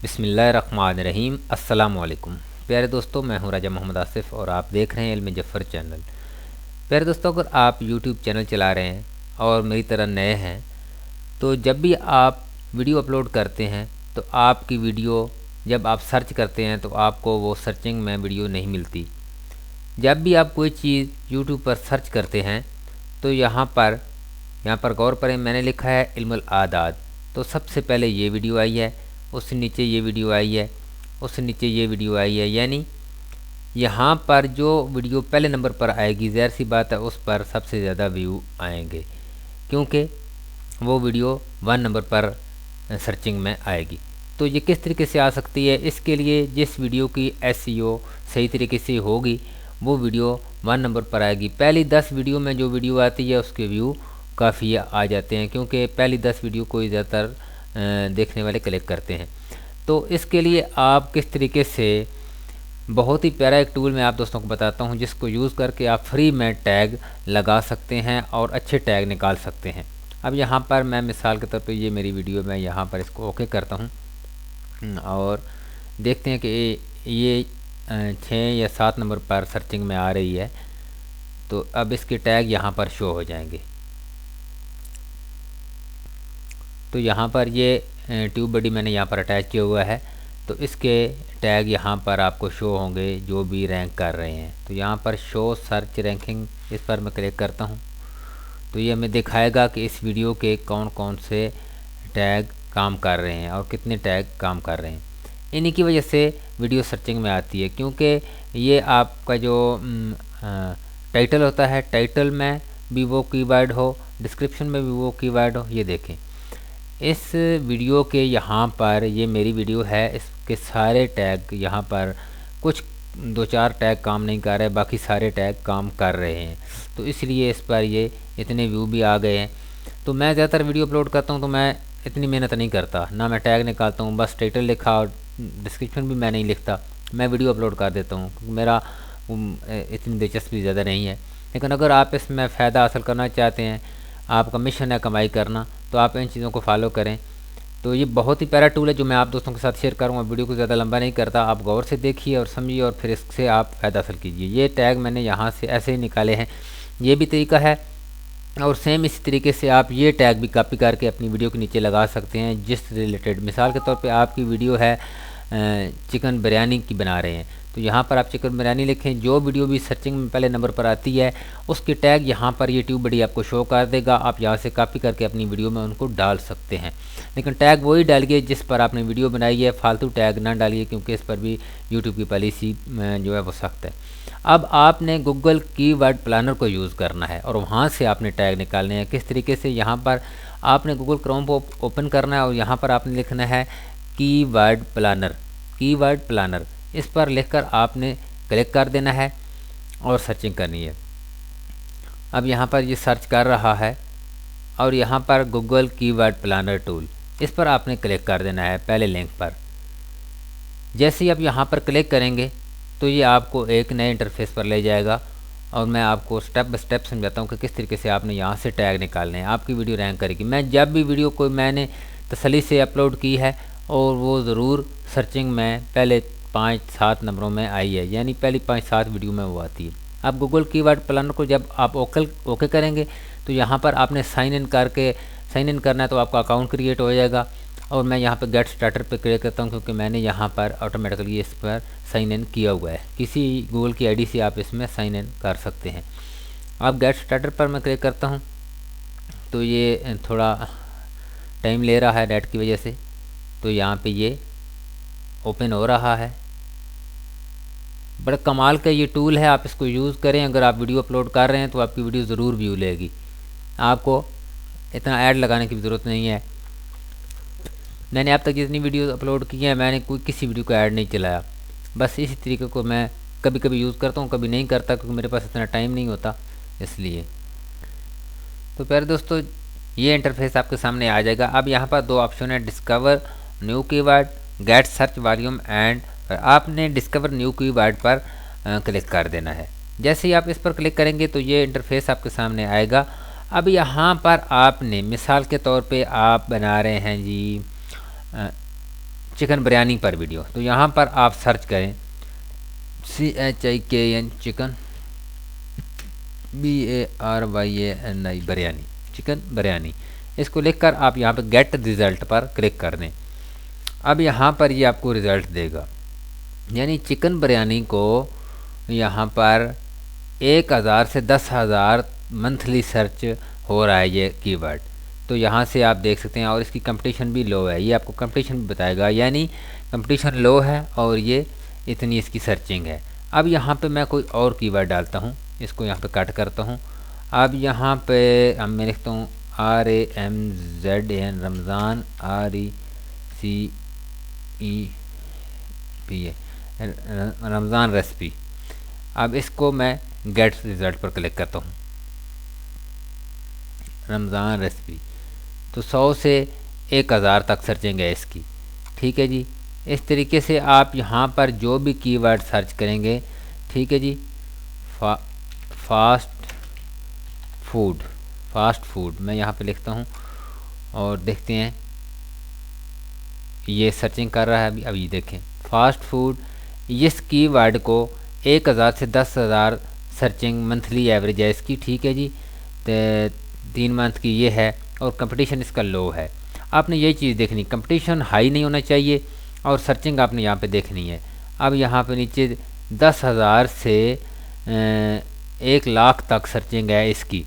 बिस्मिल्लाहिर्रहमानिर्रहीम। अस्सलाम वालेकुम प्यारे दोस्तों, मैं हूं राजा मोहम्मद आसिफ और आप देख रहे हैं इल्म जफ़र चैनल। प्यारे दोस्तों, अगर आप यूट्यूब चैनल चला रहे हैं और मेरी तरह नए हैं तो जब भी आप वीडियो अपलोड करते हैं तो आपकी वीडियो जब आप सर्च करते हैं तो आपको वो सर्चिंग में वीडियो नहीं मिलती। जब भी आप कोई चीज़ यूट्यूब पर सर्च करते हैं तो यहाँ पर गौर करें, मैंने लिखा है इल्मुल आदात, तो सबसे पहले ये वीडियो आई है, उससे नीचे ये वीडियो आई है, उससे नीचे ये वीडियो आई है। यानी यहाँ पर जो वीडियो पहले नंबर पर आएगी, ज़ाहिर सी बात है उस पर सबसे ज़्यादा व्यू आएंगे, क्योंकि वो वीडियो 1 नंबर पर सर्चिंग में आएगी। तो ये किस तरीके से आ सकती है? इसके लिए जिस वीडियो की SEO सही तरीके से होगी वो वीडियो 1 नंबर पर आएगी। पहली 10 वीडियो में जो वीडियो आती है उसके व्यू काफ़ी आ जाते हैं, क्योंकि पहली 10 वीडियो को ज़्यादातर देखने वाले क्लिक करते हैं। तो इसके लिए आप किस तरीके से, बहुत ही प्यारा एक टूल मैं आप दोस्तों को बताता हूं जिसको यूज़ करके आप फ्री में टैग लगा सकते हैं और अच्छे टैग निकाल सकते हैं। अब यहाँ पर मैं मिसाल के तौर पे ये मेरी वीडियो, मैं यहाँ पर इसको ओके करता हूँ और देखते हैं कि ये 6 या 7 नंबर पर सर्चिंग में आ रही है। तो अब इसके टैग यहाँ पर शो हो जाएंगे। तो यहाँ पर ये ट्यूब बडी मैंने यहाँ पर अटैच किया हुआ है, तो इसके टैग यहाँ पर आपको शो होंगे जो भी रैंक कर रहे हैं। तो यहाँ पर शो सर्च रैंकिंग, इस पर मैं क्लिक करता हूँ तो ये हमें दिखाएगा कि इस वीडियो के कौन कौन से टैग काम कर रहे हैं और कितने टैग काम कर रहे हैं। इन्हीं की वजह से वीडियो सर्चिंग में आती है, क्योंकि ये आपका जो टाइटल होता है, टाइटल में भी वो कीवर्ड हो, डिस्क्रिप्शन में भी वो कीवर्ड हो। ये देखें इस वीडियो के यहाँ पर, ये मेरी वीडियो है, इसके सारे टैग यहाँ पर, कुछ 2-4 टैग काम नहीं कर रहे, बाकी सारे टैग काम कर रहे हैं। तो इसलिए इस पर ये इतने व्यू भी आ गए हैं। तो मैं ज़्यादातर वीडियो अपलोड करता हूँ तो मैं इतनी मेहनत नहीं करता, ना मैं टैग निकालता हूँ, बस टाइटल लिखा और डिस्क्रिप्शन भी मैं नहीं लिखता, मैं वीडियो अपलोड कर देता हूँ। मेरा इतनी दिलचस्पी ज़्यादा नहीं है। लेकिन अगर आप इसमें फ़ायदा हासिल करना चाहते हैं, आपका मिशन है कमाई करना, तो आप इन चीज़ों को फॉलो करें। तो ये बहुत ही प्यारा टूल है जो मैं आप दोस्तों के साथ शेयर करूँगा। वीडियो को ज़्यादा लंबा नहीं करता, आप गौर से देखिए और समझिए और फिर इससे आप फ़ायदा हासिल कीजिए। ये टैग मैंने यहाँ से ऐसे ही निकाले हैं, ये भी तरीका है। और सेम इसी तरीके से आप ये टैग भी कॉपी करके अपनी वीडियो के नीचे लगा सकते हैं जिस रिलेटेड, मिसाल के तौर पे आपकी वीडियो है चिकन बिरयानी की बना रहे हैं, तो यहाँ पर आप चिकन बिरयानी लिखें। जो वीडियो भी सर्चिंग में पहले नंबर पर आती है उसके टैग यहाँ पर ये ट्यूब बडी आपको शो कर देगा। आप यहाँ से कॉपी करके अपनी वीडियो में उनको डाल सकते हैं, लेकिन टैग वही डालिए जिस पर आपने वीडियो बनाई है, फालतू टैग ना डालिए, क्योंकि इस पर भी यूट्यूब की पॉलिसी जो है वो सख्त है। अब आपने गूगल कीवर्ड प्लानर को यूज़ करना है और वहाँ से आपने टैग निकालने हैं। किस तरीके से? यहाँ पर आपने गूगल क्रोम को ओपन करना है और यहाँ पर आपने लिखना है कीवर्ड प्लानर, कीवर्ड प्लानर। इस पर लिखकर आपने क्लिक कर देना है और सर्चिंग करनी है। अब यहाँ पर ये सर्च कर रहा है और यहाँ पर गूगल कीवर्ड प्लानर टूल, इस पर आपने क्लिक कर देना है पहले लिंक पर। जैसे ही आप यहाँ पर क्लिक करेंगे तो ये आपको एक नए इंटरफेस पर ले जाएगा और मैं आपको स्टेप बाय स्टेप समझाता हूँ कि किस तरीके से आपने यहाँ से टैग निकालने हैं, आपकी वीडियो रैंक करेगी। मैं जब भी वीडियो कोई मैंने तसल्ली से अपलोड की है और वो ज़रूर सर्चिंग में पहले 5-7 नंबरों में आई है, यानी पहली 5-7 वीडियो में वो आती है। अब गूगल कीवर्ड प्लानर को जब आप ओके करेंगे तो यहाँ पर आपने साइन इन करना है, तो आपका अकाउंट क्रिएट हो जाएगा। और मैं यहाँ पर गेट स्टार्टर पर क्लिक करता हूँ, क्योंकि मैंने यहाँ पर ऑटोमेटिकली इस पर साइन इन किया हुआ है। किसी गूगल की आईडी से आप इसमें साइन इन कर सकते हैं। अब गेट स्टार्टर पर मैं क्लिक करता हूँ तो ये थोड़ा टाइम ले रहा है नेट की वजह से, तो यहाँ पे ये ओपन हो रहा है। बड़ा कमाल का ये टूल है, आप इसको यूज़ करें। अगर आप वीडियो अपलोड कर रहे हैं तो आपकी वीडियो ज़रूर व्यू लेगी, आपको इतना ऐड लगाने की ज़रूरत नहीं है। मैंने अब तक जितनी वीडियो अपलोड की है, मैंने किसी वीडियो को ऐड नहीं चलाया। बस इसी तरीके को मैं कभी कभी यूज़ करता हूँ, कभी नहीं करता, क्योंकि मेरे पास इतना टाइम नहीं होता इसलिए। तो प्यारे दोस्तों, ये इंटरफेस आपके सामने आ जाएगा। अब यहाँ पर 2 ऑप्शन है, discover new keyword, get search volume and. आपने डिस्कवर न्यू कीवर्ड पर क्लिक कर देना है। जैसे ही आप इस पर क्लिक करेंगे तो ये इंटरफेस आपके सामने आएगा। अब यहाँ पर आपने मिसाल के तौर पे आप बना रहे हैं जी चिकन बिरयानी पर वीडियो। तो यहाँ पर आप सर्च करें CHIKN chicken BARYANI biryani, chicken biryani. इसको लिखकर आप यहाँ पे गेट रिज़ल्ट पर क्लिक कर दें। अब यहाँ पर ये आपको रिज़ल्ट देगा, यानी चिकन बिरयानी को यहाँ पर 1000 से 10,000 मंथली सर्च हो रहा है ये कीवर्ड। तो यहाँ से आप देख सकते हैं, और इसकी कंपटीशन भी लो है, ये आपको कंपटीशन भी बताएगा, यानी कंपटीशन लो है और ये इतनी इसकी सर्चिंग है। अब यहाँ पे मैं कोई और कीवर्ड डालता हूँ, इसको यहाँ पे कट करता हूँ। अब यहाँ पे मैं लिखता हूँ RAMZAN Ramzan RECEPA Ramzan recipe. अब इसको मैं गेट रिज़ल्ट पर क्लिक करता हूँ, रमज़ान रेसिपी। तो 100 से 1000 तक सर्चिंग है इसकी। ठीक है जी, इस तरीके से आप यहाँ पर जो भी कीवर्ड सर्च करेंगे, ठीक है जी, फास्ट फूड मैं यहाँ पे लिखता हूँ और देखते हैं ये सर्चिंग कर रहा है अभी ये देखें फास्ट फूड। इस कीवर्ड को 1000 से 10,000 सर्चिंग मंथली एवरेज है इसकी। ठीक है जी, 3 मंथ की ये है और कंपटीशन इसका लो है। आपने ये चीज़ देखनी, कंपटीशन हाई नहीं होना चाहिए और सर्चिंग आपने यहाँ पे देखनी है। अब यहाँ पे नीचे 10,000 से 1,00,000 तक सर्चिंग है इसकी,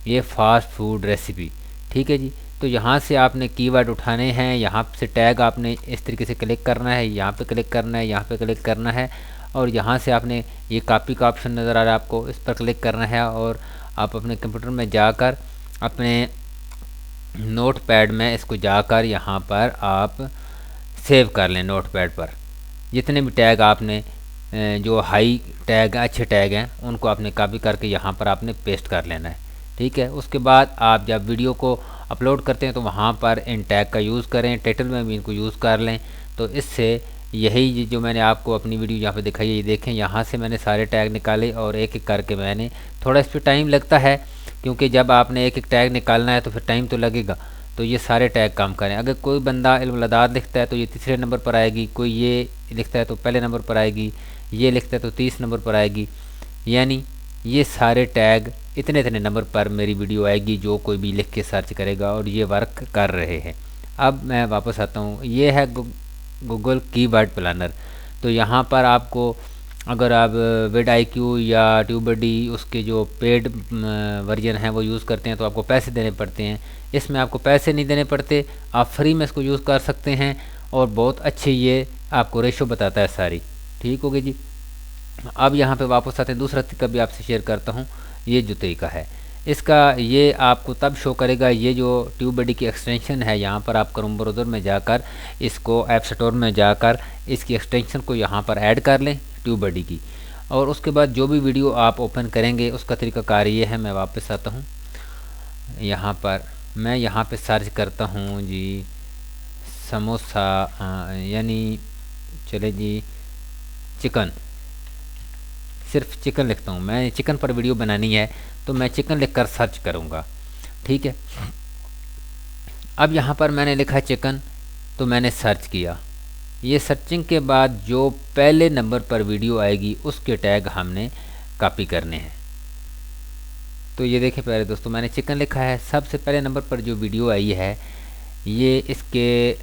ये फास्ट फूड रेसिपी। ठीक है जी, तो यहाँ से आपने कीवर्ड उठाने हैं, यहाँ से टैग आपने इस तरीके से क्लिक करना है, यहाँ पे क्लिक करना है, यहाँ पे क्लिक करना है, और यहाँ से आपने ये कॉपी का ऑप्शन नज़र आ रहा है आपको, इस पर क्लिक करना है और आप अपने कंप्यूटर में जाकर अपने नोट पैड में इसको जाकर यहाँ पर आप सेव कर लें। नोट पैड पर जितने भी टैग आपने जो हाई टैग अच्छे टैग हैं उनको आपने कॉपी करके यहाँ पर आपने पेस्ट कर लेना है। ठीक है, उसके बाद आप जब वीडियो को अपलोड करते हैं तो वहाँ पर इन टैग का यूज़ करें, टाइटल में भी इनको यूज़ कर लें। तो इससे यही जो मैंने आपको अपनी वीडियो यहाँ पे दिखाई है, ये देखें यहाँ से मैंने सारे टैग निकाले और एक एक करके मैंने, थोड़ा इस पर टाइम लगता है क्योंकि जब आपने एक एक टैग निकालना है तो फिर टाइम तो लगेगा। तो ये सारे टैग काम करें। अगर कोई बंदा इल्म-लदाद लिखता है तो ये तीसरे नंबर पर आएगी, कोई ये लिखता है तो पहले नंबर पर आएगी, ये लिखता है तो 30 नंबर पर आएगी, यानी ये सारे टैग इतने इतने नंबर पर मेरी वीडियो आएगी जो कोई भी लिख के सर्च करेगा, और ये वर्क कर रहे हैं। अब मैं वापस आता हूँ, ये है गूगल कीवर्ड प्लानर। तो यहाँ पर आपको अगर आप vidIQ या ट्यूबबडी उसके जो पेड वर्जन हैं वो यूज़ करते हैं तो आपको पैसे देने पड़ते हैं। इसमें आपको पैसे नहीं देने पड़ते, आप फ्री में इसको यूज़ कर सकते हैं और बहुत अच्छी ये आपको रेशो बताता है सारी। ठीक हो गई जी। अब यहाँ पे वापस आते हैं, दूसरा तरीका भी आपसे शेयर करता हूँ। ये जो तरीका है इसका, ये आपको तब शो करेगा, ये जो ट्यूबबडी की एक्सटेंशन है यहाँ पर आप क्रोम ब्राउज़र में जाकर इसको ऐप स्टोर में जाकर इसकी एक्सटेंशन को यहाँ पर ऐड कर लें ट्यूबबडी की, और उसके बाद जो भी वीडियो आप ओपन करेंगे उसका तरीकाकार ये है। मैं वापस आता हूँ यहाँ पर, मैं यहाँ पे सर्च करता हूँ जी समोसा, यानी चले जी चिकन, सिर्फ चिकन लिखता हूँ। मैं चिकन पर वीडियो बनानी है तो मैं चिकन लिखकर सर्च करूँगा। ठीक है, अब यहाँ पर मैंने लिखा चिकन, तो मैंने सर्च किया। ये सर्चिंग के बाद जो पहले नंबर पर वीडियो आएगी उसके टैग हमने कॉपी करने हैं। तो ये देखें प्यारे दोस्तों, मैंने चिकन लिखा है, सबसे पहले नंबर पर जो वीडियो आई है ये इसके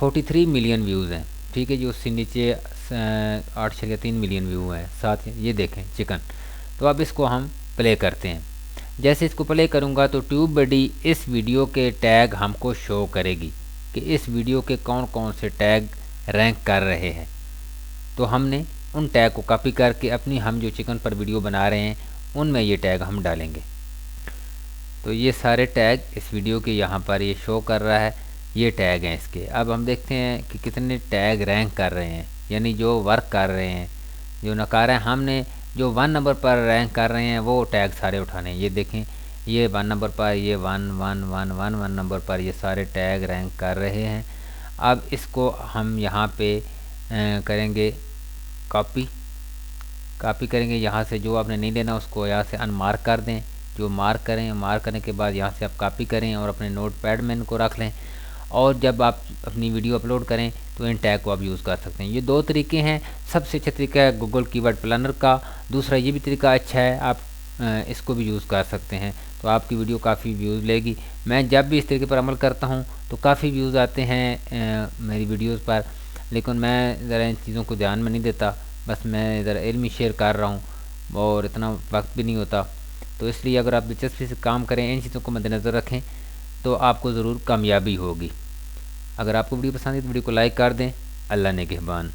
43 मिलियन व्यूज़ हैं। ठीक है जी, उससे नीचे 8.3 मिलियन व्यू हैं साथ। ये देखें चिकन। तो अब इसको हम प्ले करते हैं। जैसे इसको प्ले करूँगा तो ट्यूबबडी इस वीडियो के टैग हमको शो करेगी कि इस वीडियो के कौन कौन से टैग रैंक कर रहे हैं। तो हमने उन टैग को कॉपी करके अपनी हम जो चिकन पर वीडियो बना रहे हैं उनमें ये टैग हम डालेंगे। तो ये सारे टैग इस वीडियो के यहाँ पर ये शो कर रहा है, ये टैग हैं इसके। अब हम देखते हैं कि कितने टैग रैंक कर रहे हैं, यानी जो वर्क कर रहे हैं, जो नकारा है। हमने जो 1 नंबर पर रैंक कर रहे हैं वो टैग सारे उठाने हैं। ये देखें, ये 1 नंबर पर, ये 1 1 1 1 1 नंबर पर ये सारे टैग रैंक कर रहे हैं। अब इसको हम यहाँ पे करेंगे कॉपी करेंगे। यहाँ से जो आपने नहीं लेना उसको यहाँ से अनमार्क कर दें, जो मार्क करें, मार्क करने के बाद यहाँ से आप कॉपी करें और अपने नोट पैड में इनको रख लें। और जब आप अपनी वीडियो अपलोड करें तो इन टैग को आप यूज़ कर सकते हैं। ये 2 तरीके हैं। सबसे अच्छा तरीका है गूगल कीवर्ड प्लानर का। दूसरा ये भी तरीका अच्छा है, आप इसको भी यूज़ कर सकते हैं, तो आपकी वीडियो काफ़ी व्यूज़ लेगी। मैं जब भी इस तरीके पर अमल करता हूँ तो काफ़ी व्यूज़ आते हैं मेरी वीडियोज़ पर, लेकिन मैं ज़रा इन चीज़ों को ध्यान में नहीं देता। बस मैं इधर इल्म शेयर कर रहा हूँ और इतना वक्त भी नहीं होता। तो इसलिए अगर आप दिलचस्पी से काम करें, इन चीज़ों को मद्देनज़र रखें, तो आपको ज़रूर कामयाबी होगी। अगर आपको वीडियो पसंद है तो वीडियो को लाइक कर दें। अल्लाह ने निगहबान।